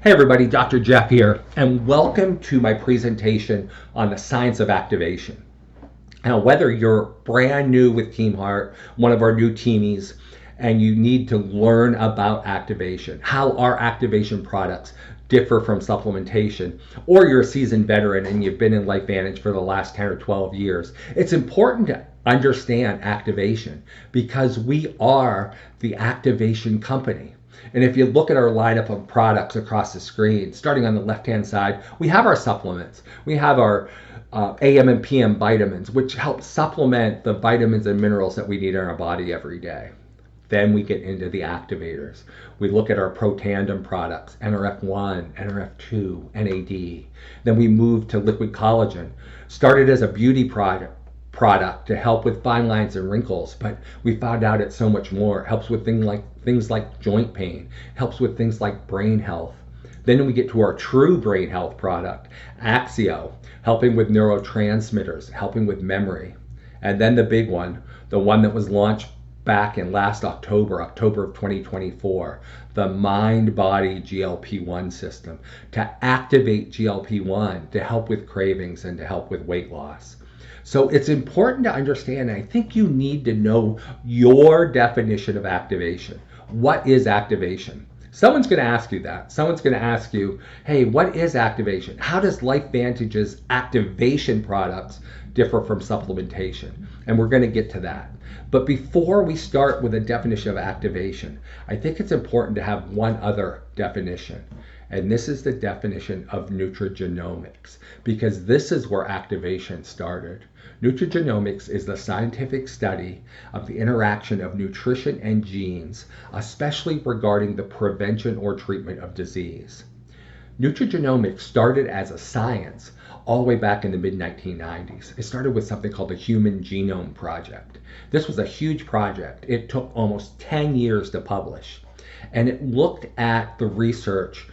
Hey everybody, Dr. Jeff here, and welcome to my presentation on the science of activation. Now, whether you're brand new with Team Heart, one of our new teamies, and you need to learn about activation, how our activation products differ from supplementation, or you're a seasoned veteran and you've been in LifeVantage for the last 10 or 12 years, it's important to understand activation because we are the activation company. And if you look at our lineup of products across the screen, starting on the left-hand side, we have our supplements. We have our AM and PM vitamins, which help supplement the vitamins and minerals that we need in our body every day. Then we get into the activators. We look at our Protandim products, Nrf1, Nrf2, NAD. Then we move to liquid collagen. Started as a beauty product to help with fine lines and wrinkles, but we found out it's so much more. It helps with things like joint pain, helps with things like brain health. Then we get to our true brain health product, Axio, helping with neurotransmitters, helping with memory. And then the big one, the one that was launched back in last October of 2024, the MindBody GLP-1 system to activate GLP-1 to help with cravings and to help with weight loss. So it's important to understand, and I think you need to know your definition of activation. What is activation? Someone's going to ask you that. Someone's going to ask you, hey, what is activation? How does LifeVantage's activation products differ from supplementation? And we're going to get to that. But before we start with a definition of activation, I think it's important to have one other definition. And this is the definition of Nutrigenomics, because this is where activation started. Nutrigenomics is the scientific study of the interaction of nutrition and genes, especially regarding the prevention or treatment of disease. Nutrigenomics started as a science all the way back in the mid-1990s. It started with something called the Human Genome Project. This was a huge project. It took almost 10 years to publish, and it looked at the research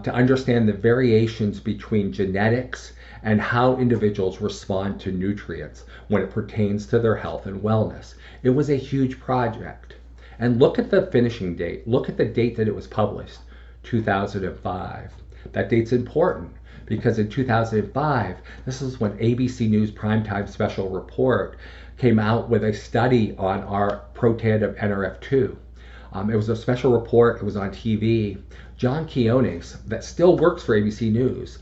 to understand the variations between genetics and how individuals respond to nutrients when it pertains to their health and wellness. It was a huge project. And look at the finishing date. Look at the date that it was published, 2005. That date's important because in 2005, this is when ABC News Primetime Special Report came out with a study on our Protandim Nrf2. It was a special report. It was on TV. John Quiones, that still works for ABC News,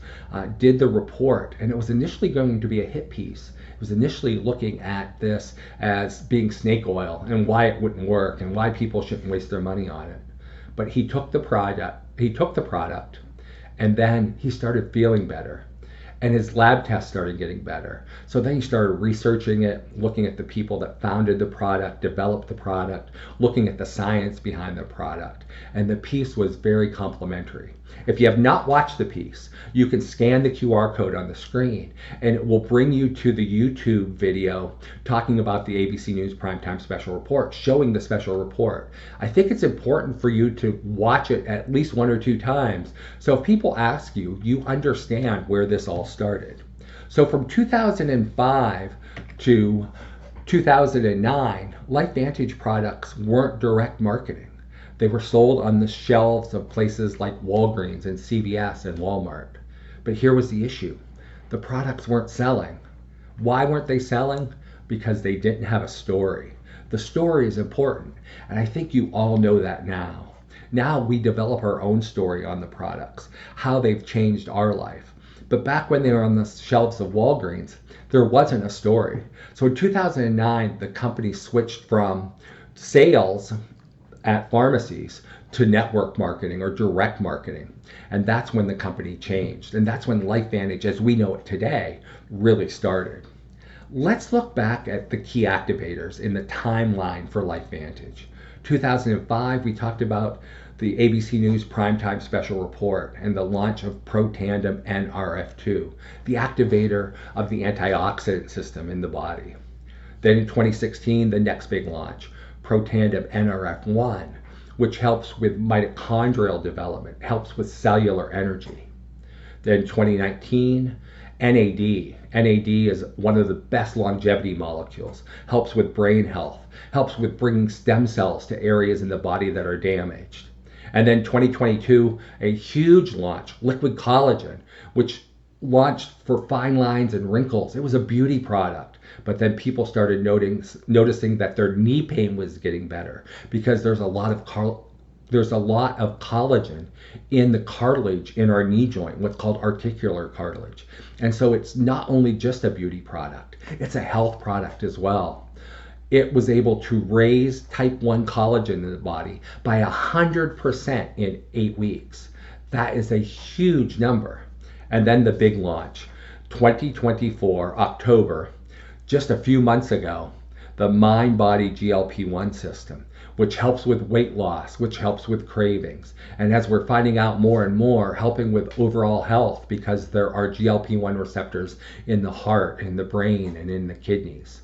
did the report, and it was initially going to be a hit piece. It was initially looking at this as being snake oil and why it wouldn't work and why people shouldn't waste their money on it. But he took the product, and then he started feeling better. And his lab tests started getting better. So then he started researching it, looking at the people that founded the product, developed the product, looking at the science behind the product. And the piece was very complimentary. If you have not watched the piece, you can scan the QR code on the screen and it will bring you to the YouTube video talking about the ABC News Primetime Special Report, showing the special report. I think it's important for you to watch it at least 1 or 2 times. So if people ask you, you understand where this all started. So from 2005 to 2009, LifeVantage products weren't direct marketing. They were sold on the shelves of places like Walgreens and CVS and Walmart. But here was the issue. The products weren't selling. Why weren't they selling? Because they didn't have a story. The story is important, and I think you all know that now. Now we develop our own story on the products, how they've changed our life. But back when they were on the shelves of Walgreens, there wasn't a story. So in 2009, the company switched from sales at pharmacies to network marketing or direct marketing. And that's when the company changed. And that's when LifeVantage, as we know it today, really started. Let's look back at the key activators in the timeline for LifeVantage. 2005, we talked about the ABC News Primetime Special Report and the launch of Protandim Nrf2, the activator of the antioxidant system in the body. Then in 2016, the next big launch, Protandim Nrf2, which helps with mitochondrial development, helps with cellular energy. Then 2019, NAD. NAD is one of the best longevity molecules, helps with brain health, helps with bringing stem cells to areas in the body that are damaged. And then 2022, a huge launch, liquid collagen, which launched for fine lines and wrinkles. It was a beauty product. But then people started noticing that their knee pain was getting better because there's a lot of collagen in the cartilage in our knee joint, what's called articular cartilage. And so it's not only just a beauty product, it's a health product as well. It was able to raise type 1 collagen in the body by 100% in 8 weeks. That is a huge number. And then the big launch, 2024, October, just a few months ago, the MindBody GLP-1 system, which helps with weight loss, which helps with cravings. And as we're finding out more and more, helping with overall health because there are GLP-1 receptors in the heart, in the brain, and in the kidneys.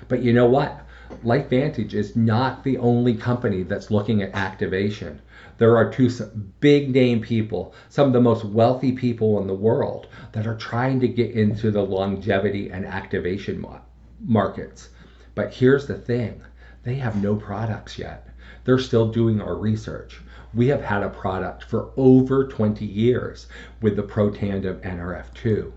But you know what? LifeVantage is not the only company that's looking at activation. There are two big name people, some of the most wealthy people in the world, that are trying to get into the longevity and activation markets. But here's the thing, they have no products yet. They're still doing our research. We have had a product for over 20 years with the Protandim Nrf2.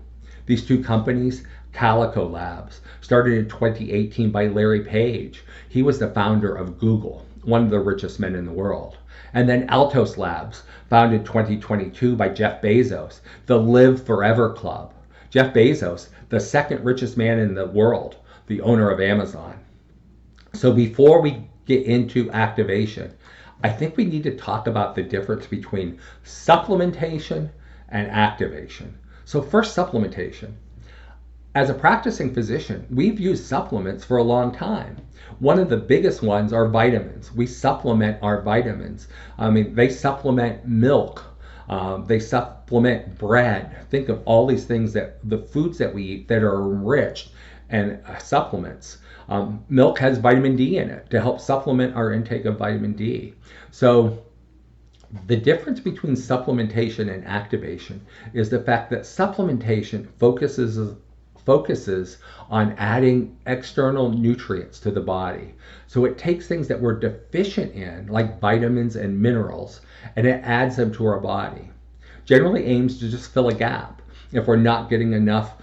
These two companies, Calico Labs, started in 2018 by Larry Page. He was the founder of Google, one of the richest men in the world. And then Altos Labs, founded 2022 by Jeff Bezos, the Live Forever Club. Jeff Bezos, the second richest man in the world, the owner of Amazon. So before we get into activation, I think we need to talk about the difference between supplementation and activation. So first, supplementation. As a practicing physician, we've used supplements for a long time. One of the biggest ones are vitamins. We supplement our vitamins. They supplement milk. They supplement bread. Think of all these things, that the foods that we eat that are enriched and supplements. Milk has vitamin D in it to help supplement our intake of vitamin D. So the difference between supplementation and activation is the fact that supplementation focuses on adding external nutrients to the body. So it takes things that we're deficient in, like vitamins and minerals, and it adds them to our body. Generally aims to just fill a gap. If we're not getting enough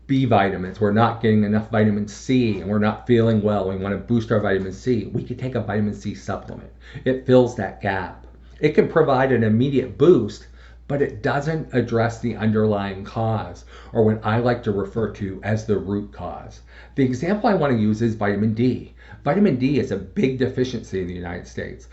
B vitamins, we're not getting enough vitamin C, and we're not feeling well, we want to boost our vitamin C, we could take a vitamin C supplement. It fills that gap. It can provide an immediate boost, but it doesn't address the underlying cause, or what I like to refer to as the root cause. The example I want to use is vitamin D. Vitamin D is a big deficiency in the United States.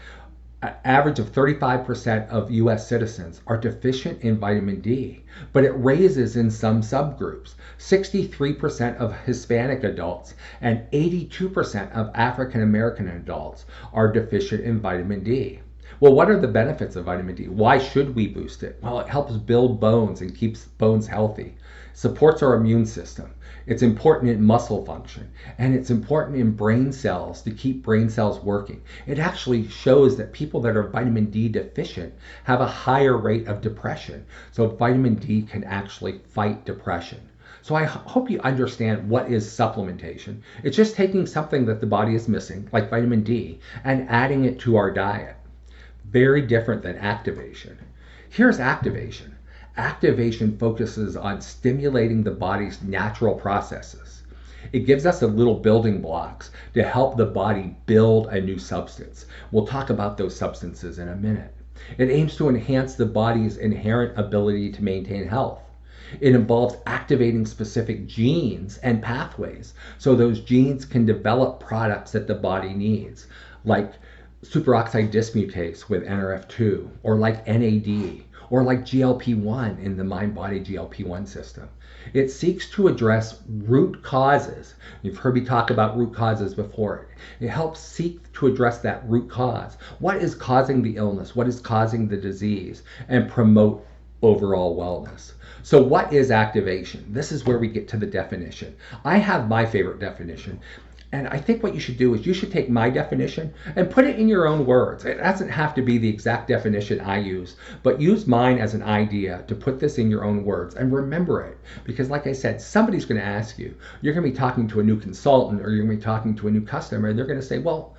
An average of 35% of US citizens are deficient in vitamin D, but it raises in some subgroups. 63% of Hispanic adults and 82% of African American adults are deficient in vitamin D. Well, what are the benefits of vitamin D? Why should we boost it? Well, it helps build bones and keeps bones healthy, supports our immune system. It's important in muscle function, and it's important in brain cells to keep brain cells working. It actually shows that people that are vitamin D deficient have a higher rate of depression. So vitamin D can actually fight depression. So I hope you understand what is supplementation. It's just taking something that the body is missing, like vitamin D, and adding it to our diet. Very different than activation. Here's activation. Activation focuses on stimulating the body's natural processes. It gives us a little building blocks to help the body build a new substance. We'll talk about those substances in a minute. It aims to enhance the body's inherent ability to maintain health. It involves activating specific genes and pathways so those genes can develop products that the body needs, like superoxide dismutase with Nrf2, or like NAD, or like GLP-1 in the MindBody GLP-1 system. It seeks to address root causes. You've heard me talk about root causes before. It helps seek to address that root cause. What is causing the illness? What is causing the disease? And promote overall wellness. So what is activation? This is where we get to the definition. I have my favorite definition. And I think what you should do is you should take my definition and put it in your own words. It doesn't have to be the exact definition I use, but use mine as an idea to put this in your own words and remember it. Because like I said, somebody's going to ask you. You're going to be talking to a new consultant, or you're going to be talking to a new customer, and they're going to say, well,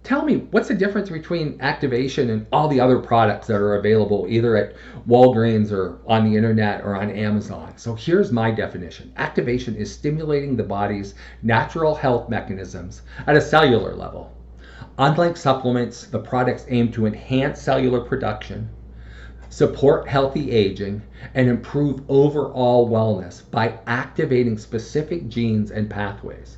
tell me, what's the difference between activation and all the other products that are available either at Walgreens or on the internet or on Amazon? So here's my definition. Activation is stimulating the body's natural health mechanisms at a cellular level. Unlike supplements, the products aim to enhance cellular production, support healthy aging, and improve overall wellness by activating specific genes and pathways.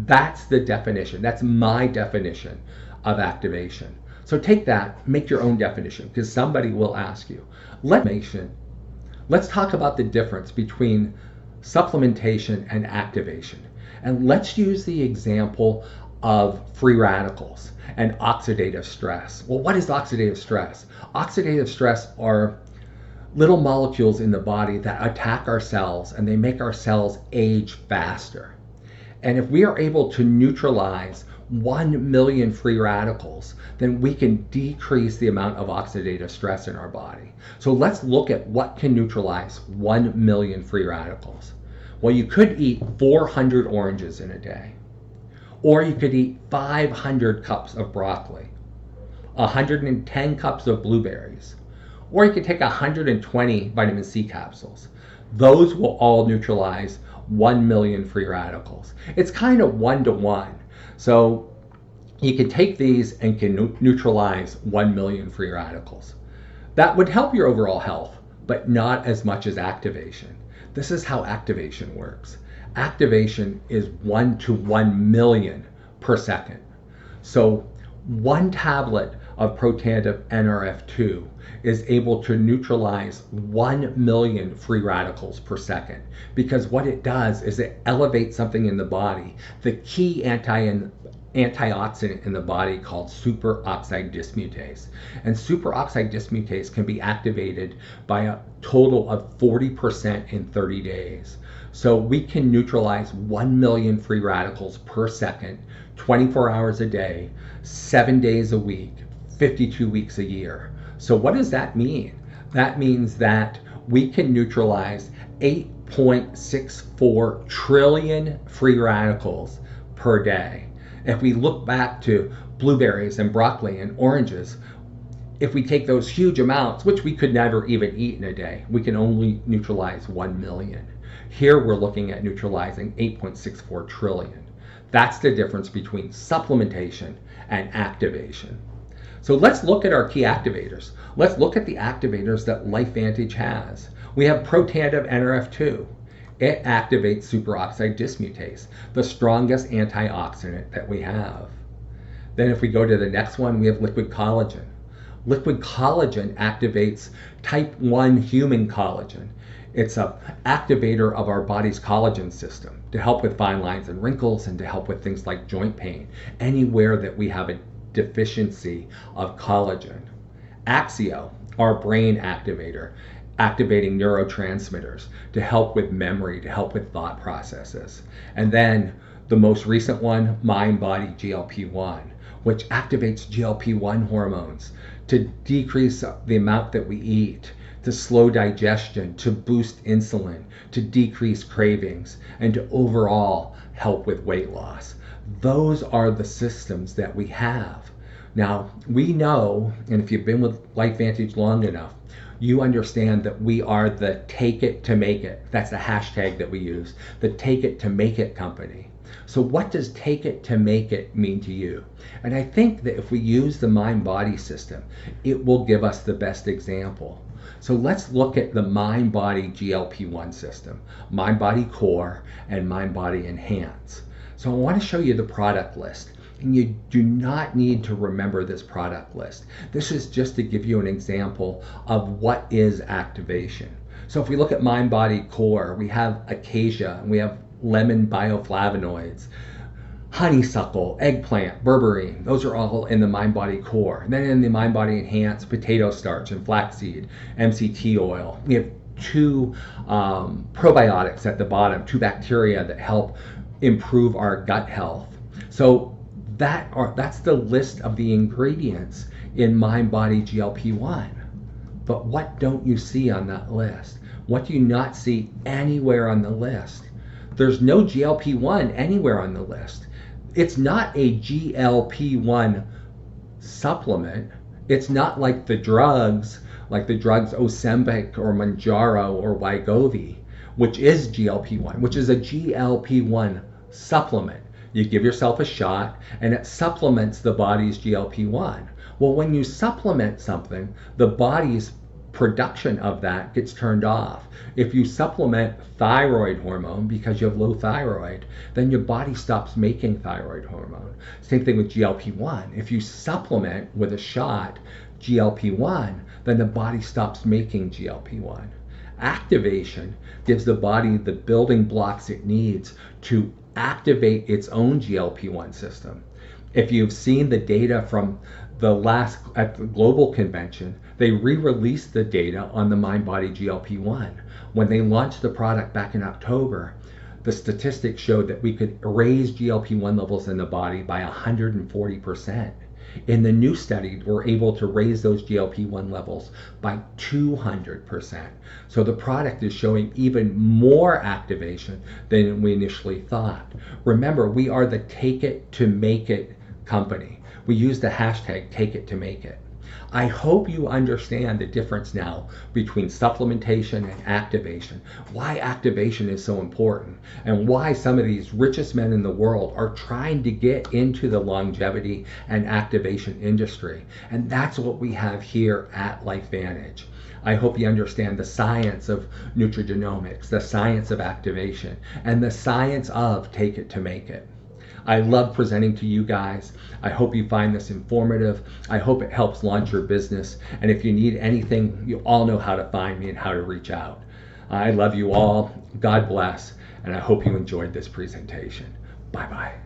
That's the definition. That's my definition of activation. So take that, make your own definition, because somebody will ask you. Let's talk about the difference between supplementation and activation. And let's use the example of free radicals and oxidative stress. Well, what is oxidative stress? Oxidative stress are little molecules in the body that attack our cells, and they make our cells age faster. And if we are able to neutralize 1 million free radicals, then we can decrease the amount of oxidative stress in our body. So let's look at what can neutralize 1 million free radicals. Well, you could eat 400 oranges in a day, or you could eat 500 cups of broccoli, 110 cups of blueberries, or you could take 120 vitamin C capsules. Those will all neutralize 1 million free radicals. It's kind of 1-to-1. So you can take these and can neutralize 1 million free radicals. That would help your overall health, but not as much as activation. This is how activation works. Activation is 1 to 1 million per second. So 1 tablet of Protandim Nrf2 is able to neutralize 1 million free radicals per second, because what it does is it elevates something in the body, the key antioxidant in the body called superoxide dismutase. And superoxide dismutase can be activated by a total of 40% in 30 days. So we can neutralize 1 million free radicals per second, 24 hours a day, 7 days a week, 52 weeks a year. So what does that mean? That means that we can neutralize 8.64 trillion free radicals per day. If we look back to blueberries and broccoli and oranges, if we take those huge amounts, which we could never even eat in a day, we can only neutralize 1 million. Here we're looking at neutralizing 8.64 trillion. That's the difference between supplementation and activation. So let's look at our key activators. Let's look at the activators that LifeVantage has. We have Protandim Nrf2. It activates superoxide dismutase, the strongest antioxidant that we have. Then if we go to the next one, we have liquid collagen. Liquid collagen activates type 1 human collagen. It's an activator of our body's collagen system to help with fine lines and wrinkles and to help with things like joint pain, anywhere that we have a deficiency of collagen. Axio, our brain activator, activating neurotransmitters to help with memory, to help with thought processes. And then the most recent one, MindBody GLP-1, which activates GLP-1 hormones to decrease the amount that we eat, to slow digestion, to boost insulin, to decrease cravings, and to overall help with weight loss. Those are the systems that we have. Now, we know, and if you've been with LifeVantage long enough, you understand that we are the take it to make it. That's the hashtag that we use, the take it to make it company. So what does take it to make it mean to you? And I think that if we use the MindBody system, it will give us the best example. So let's look at the MindBody GLP-1 system, MindBody Core and MindBody Enhance. So I want to show you the product list. And you do not need to remember this product list. This is just to give you an example of what is activation. So if we look at MindBody Core, we have acacia, and we have lemon bioflavonoids, honeysuckle, eggplant, berberine. Those are all in the MindBody Core. And then in the MindBody Enhance, potato starch and flaxseed, MCT oil. We have 2 probiotics at the bottom, 2 bacteria that help improve our gut health. So that's the list of the ingredients in MindBody GLP-1. But what don't you see on that list? What do you not see anywhere on the list? There's no GLP-1 anywhere on the list. It's not a GLP-1 supplement, it's not like the drugs Ozempic or Mounjaro or Wegovy, which is GLP-1, which is a GLP-1 supplement. You give yourself a shot and it supplements the body's GLP-1. Well, when you supplement something, the body's production of that gets turned off. If you supplement thyroid hormone because you have low thyroid, then your body stops making thyroid hormone. Same thing with GLP-1. If you supplement with a shot GLP-1, then the body stops making GLP-1. Activation gives the body the building blocks it needs to activate its own GLP-1 system. If you've seen the data from at the global convention, they re-released the data on the MindBody GLP-1. When they launched the product back in October, the statistics showed that we could raise GLP-1 levels in the body by 140%. In the new study, we're able to raise those GLP-1 levels by 200%. So the product is showing even more activation than we initially thought. Remember, we are the take it to make it company. We use the hashtag take it to make it. I hope you understand the difference now between supplementation and activation, why activation is so important, and why some of these richest men in the world are trying to get into the longevity and activation industry. And that's what we have here at LifeVantage. I hope you understand the science of nutrigenomics, the science of activation, and the science of take it to make it. I love presenting to you guys. I hope you find this informative. I hope it helps launch your business. And if you need anything, you all know how to find me and how to reach out. I love you all. God bless. And I hope you enjoyed this presentation. Bye-bye.